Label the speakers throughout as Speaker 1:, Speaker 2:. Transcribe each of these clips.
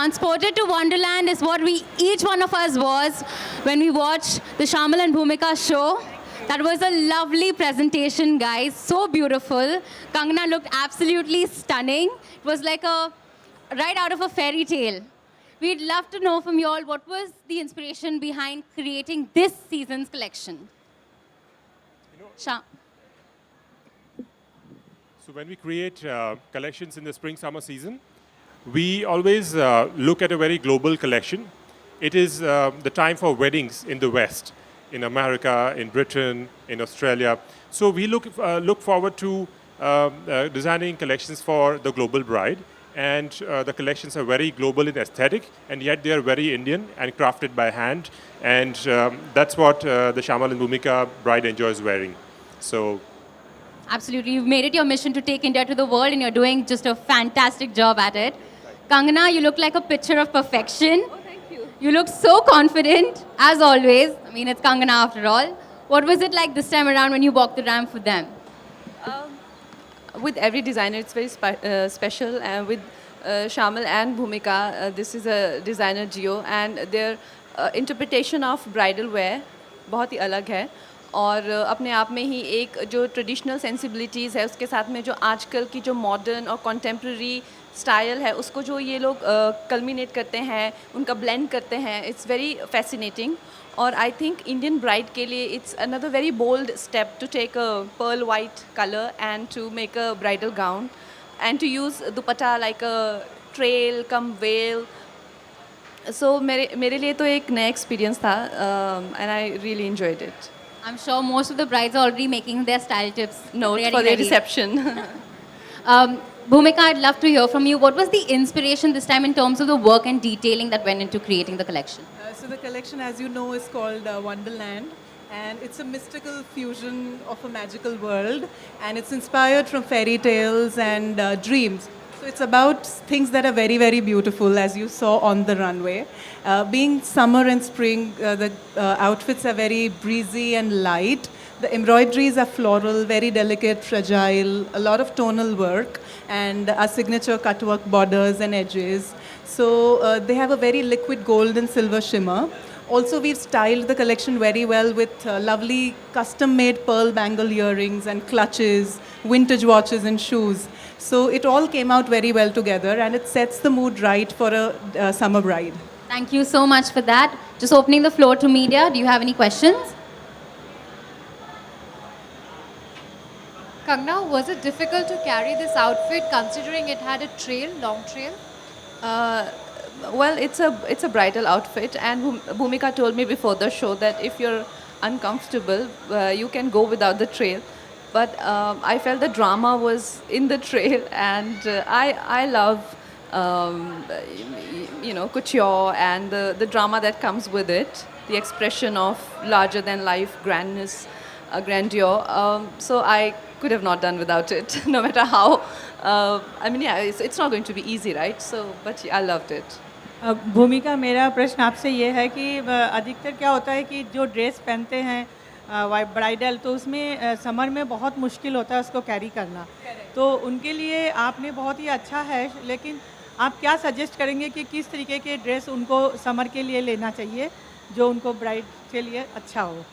Speaker 1: Transported to Wonderland is what each one of us was when we watched the Shamal and Bhumika show. That was a lovely presentation, guys. So beautiful. Kangana looked absolutely stunning. It was like right out of a fairy tale. We'd love to know from you all what was the inspiration behind creating this season's collection. Sha.
Speaker 2: So when we create collections in the spring-summer season, we always look at a very global collection. It is the time for weddings in the West, in America, in Britain, in Australia. So we look forward to designing collections for the global bride. And the collections are very global in aesthetic, and yet they are very Indian and crafted by hand. And that's what the Shamal and Bhumika bride enjoys wearing. So,
Speaker 1: absolutely, you've made it your mission to take India to the world, and you're doing just a fantastic job at it. Kangana, you look like a picture of perfection.
Speaker 3: Oh, thank you.
Speaker 1: You look so confident, as always. I mean, it's Kangana after all. What was it like this time around when you walked the ramp for them?
Speaker 3: With every designer, it's very special. And with Shamal and Bhumika, this is a designer duo, and their interpretation of bridal wear बहुत ही अलग है. और अपने आप में ही एक जो traditional sensibilities है उसके साथ में जो आजकल की जो मॉडर्न और कॉन्टेम्प्रेरी स्टाइल है उसको जो ये लोग कल्मिनेट करते हैं, उनका ब्लेंड करते हैं. It's very fascinating. और आई थिंक इंडियन ब्राइड के लिए it's another very bold step to take a pearl white colour and to make a bridal gown and to use dupatta like a trail come well. So मेरे लिए तो एक नया experience था and I really enjoyed it.
Speaker 1: I'm sure most of the brides are already making their style tips.
Speaker 3: Notes for their reception.
Speaker 1: Bhumika, I'd love to hear from you. What was the inspiration this time in terms of the work and detailing that went into creating the collection?
Speaker 4: So the collection, as you know, is called Wonderland, and it's a mystical fusion of a magical world, and it's inspired from fairy tales and dreams. So it's about things that are very, very beautiful, as you saw on the runway. Being summer and spring, the outfits are very breezy and light. The embroideries are floral, very delicate, fragile, a lot of tonal work, and our signature cutwork borders and edges. So they have a very liquid gold and silver shimmer. Also, we've styled the collection very well with lovely custom-made pearl bangle earrings and clutches, vintage watches and shoes. So it all came out very well together, and it sets the mood right for a summer bride.
Speaker 1: Thank you so much for that. Just opening the floor to media. Do you have any questions?
Speaker 5: Kangna, was it difficult to carry this outfit considering it had a trail, long trail?
Speaker 3: Well, it's a bridal outfit, and Bhumika told me before the show that if you're uncomfortable, you can go without the trail. But I felt the drama was in the trail, and I love couture and the drama that comes with it, the expression of larger than life grandness, grandeur. So I could have not done without it, no matter how. It's not going to be easy, right? So, but I loved it.
Speaker 6: भूमिका, मेरा प्रश्न आपसे ये है कि अधिकतर क्या होता है कि जो ड्रेस पहनते हैं ब्राइडल, तो उसमें समर में बहुत मुश्किल होता है उसको कैरी करना. तो उनके लिए आपने बहुत ही अच्छा है, लेकिन आप क्या सजेस्ट करेंगे कि किस तरीके के ड्रेस उनको समर के लिए लेना चाहिए जो उनको ब्राइड के लिए अच्छा हो?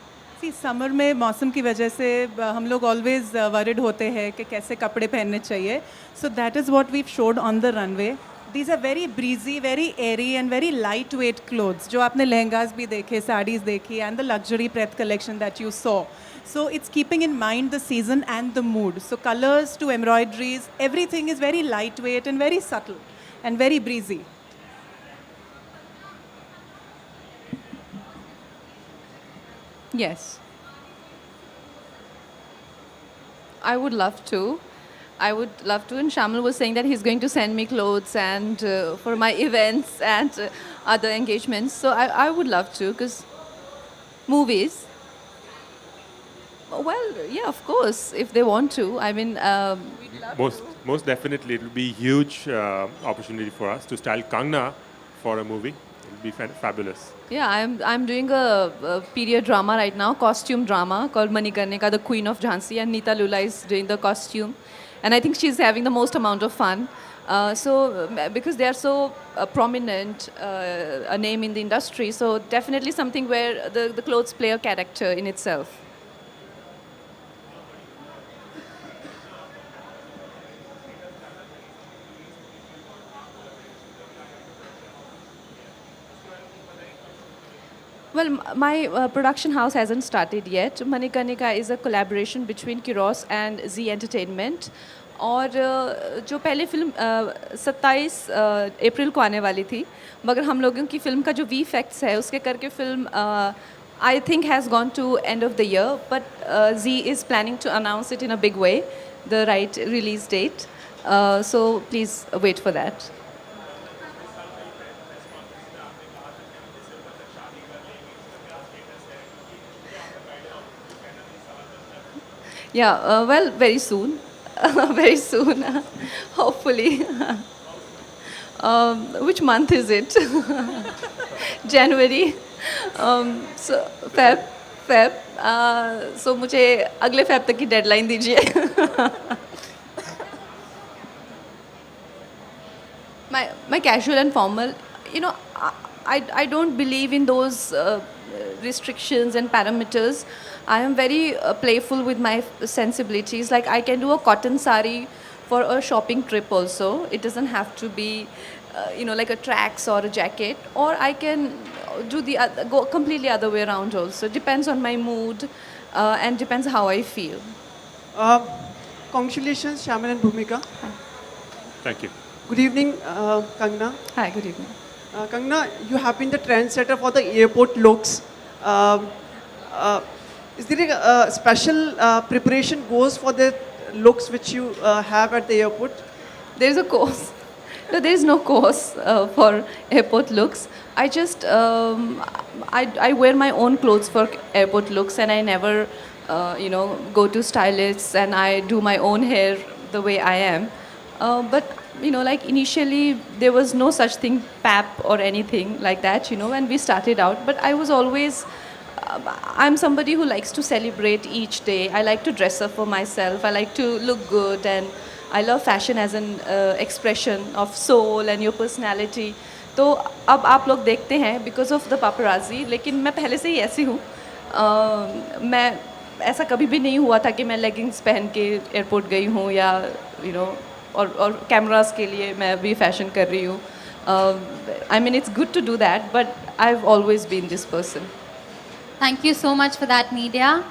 Speaker 4: समर में मौसम की वजह से हम लोग ऑलवेज वरिड होते हैं कि कैसे कपड़े पहनने चाहिए. So that is what we showed on the runway. These are very breezy, very airy and very lightweight clothes. जो आपने लहंगास भी देखे, साड़ीज़ देखी, and the luxury Preth collection that you saw. So it's keeping in mind the season and the mood. So colors to embroideries, everything is very lightweight and very subtle and very breezy.
Speaker 3: Yes. I would love to. And Shamal was saying that he's going to send me clothes and for my events and other engagements. So I would love to, because movies. Well, yeah, of course, if they want to. I mean,
Speaker 2: most definitely, it will be a huge opportunity for us to style Kangna for a movie. It will be fabulous.
Speaker 3: Yeah, I'm doing a period drama right now, costume drama called Manikarnika, the Queen of Jhansi, and Neeta Lula is doing the costume. and I think she's having the most amount of fun. Because they are so prominent, a name in the industry, so definitely something where the clothes play a character in itself. Well, my production house hasn't started yet. Manikarnika is a collaboration between Kiros and Z Entertainment. और जो पहले film 27 अप्रैल को आने वाली थी, मगर हम लोगों की फिल्म का जो वी फैक्ट्स है उसके करके film I think has gone to end of the year, but Zee is planning to announce it in a big way, the right release date, so please wait for that. Yeah, well, very soon. Very soon, hopefully. Which month is it? January. So Feb. So मुझे अगले Feb तक की deadline दीजिए. My casual and formal, you know, I don't believe in those restrictions and parameters. I am very playful with my sensibilities. Like I can do a cotton sari for a shopping trip also. It doesn't have to be, like a tracks or a jacket. Or I can do go completely other way around also. Depends on my mood and depends how I feel.
Speaker 7: Congratulations, Shaman and Bhumika.
Speaker 2: Thank you.
Speaker 7: Good evening, Kangna.
Speaker 3: Hi, good evening.
Speaker 7: Kangna, you have been the trendsetter for the airport looks. Is there a special preparation goes for the looks which you have at the airport?
Speaker 3: There is a course. No, there is no course for airport looks. I just I wear my own clothes for airport looks, and I never go to stylists, and I do my own hair the way I am. But like initially there was no such thing pap or anything like that. When we started out, but I was always. I'm somebody who likes to celebrate each day. I like to dress up for myself. I like to look good, and I love fashion as an expression of soul and your personality. तो अब आप लोग देखते हैं because of the paparazzi, लेकिन मैं पहले से ही ऐसी हूँ. मैं ऐसा कभी भी नहीं हुआ था कि मैं leggings पहन के एयरपोर्ट गई हूँ या और कैमरास के लिए मैं भी फैशन कर रही हूँ. I mean, it's good to do that, but I've always been this person.
Speaker 1: Thank you so much for that, media.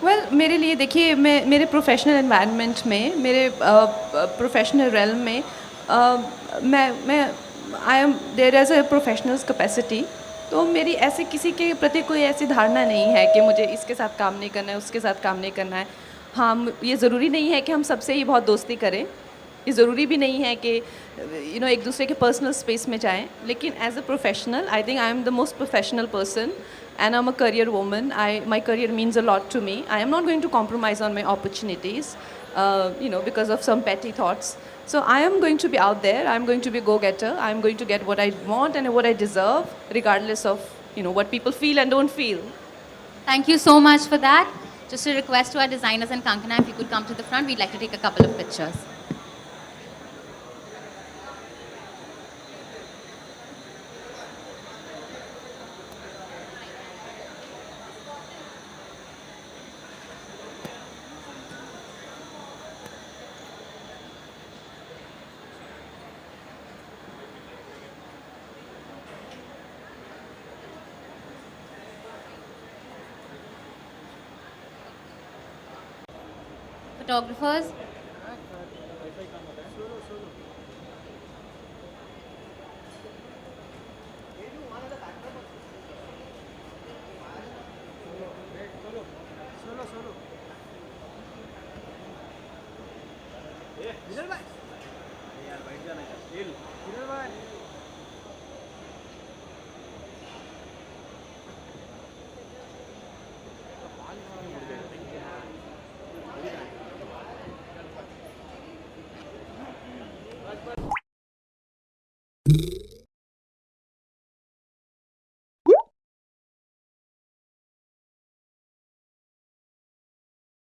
Speaker 3: Well, मेरे लिए देखिए मैं मेरे प्रोफेशनल एनवायरनमेंट में मेरे प्रोफेशनल रेल्म में मैं I am there as a professionals capacity. तो मेरी ऐसे किसी के प्रति कोई ऐसी धारणा नहीं है कि मुझे इसके साथ काम नहीं करना है, उसके साथ काम नहीं करना है. हाँ, ये ज़रूरी नहीं है कि हम सबसे ही बहुत दोस्ती करें. ये ज़रूरी भी नहीं है कि एक दूसरे के पर्सनल स्पेस में जाएं. लेकिन as a professional I think I am the most professional person, and I'm a career woman. My career means a lot to me. I am not going to compromise on my opportunities, because of some petty thoughts. So I am going to be out there. I'm going to be a go-getter. I'm going to get what I want and what I deserve, regardless of what people feel and don't feel.
Speaker 1: Thank you so much for that. Just a request to our designers and Kankana, if you could come to the front, we'd like to take a couple of pictures. Photographers.